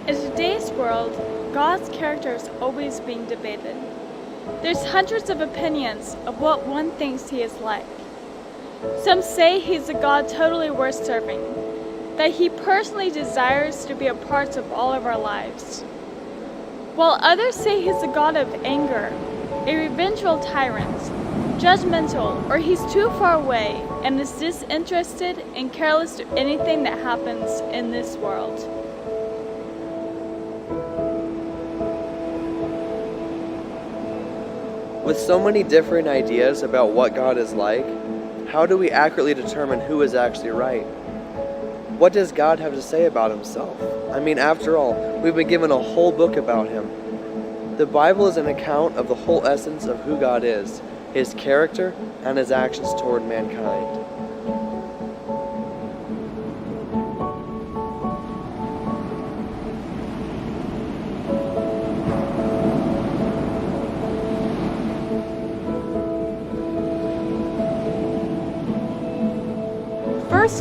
In today's world, God's character is always being debated. There's hundreds of opinions of what one thinks he is like. Some say he's a God totally worth serving, that he personally desires to be a part of all of our lives. While others say he's a God of anger, a revengeful tyrant, judgmental, or he's too far away and is disinterested and careless to anything that happens in this world. With so many different ideas about what God is like, how do we accurately determine who is actually right? What does God have to say about himself? I mean, after all, we've been given a whole book about him. The Bible is an account of the whole essence of who God is, his character, and his actions toward mankind.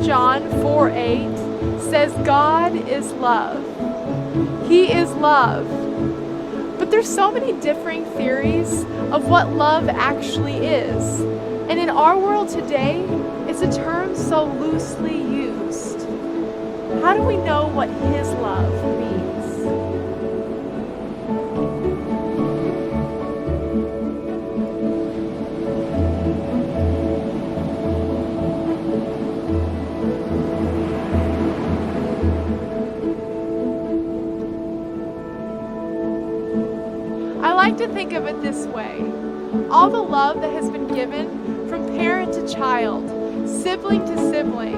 John 4:8 says God is love. He is love. But there's so many differing theories of what love actually is. And in our world today, it's a term so loosely used. How do we know what his love means? I like to think of it this way. All the love that has been given from parent to child, sibling to sibling,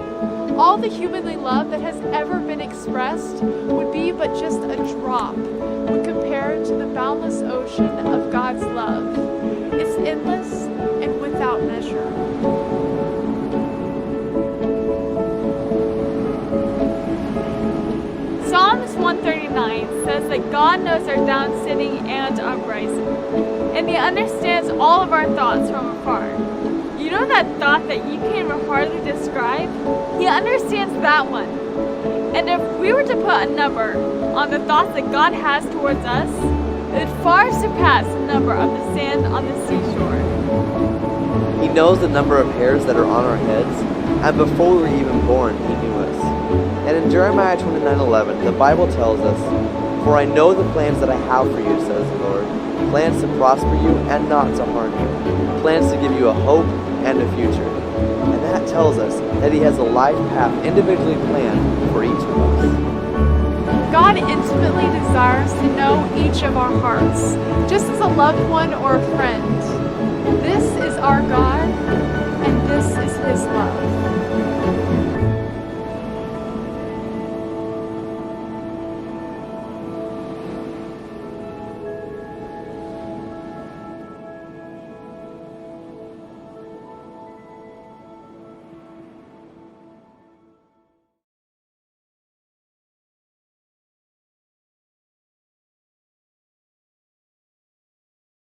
all the humanly love that has ever been expressed would be but just a drop when compared to the boundless ocean of God's love. It's endless and without measure. Psalms 139 says that God knows our down sitting and uprising, and he understands all of our thoughts from afar. You know that thought that you can even hardly describe? He understands that one. And if we were to put a number on the thoughts that God has towards us, it would far surpass the number of the sand on the seashore. He knows the number of hairs that are on our heads, and before we were even born, he knew us. And in Jeremiah 29:11, the Bible tells us, "For I know the plans that I have for you, says the Lord, plans to prosper you and not to harm you, plans to give you a hope and a future." And that tells us that he has a life path individually planned for each of us. God intimately desires to know each of our hearts, just as a loved one or a friend. This is our God, and this is his love.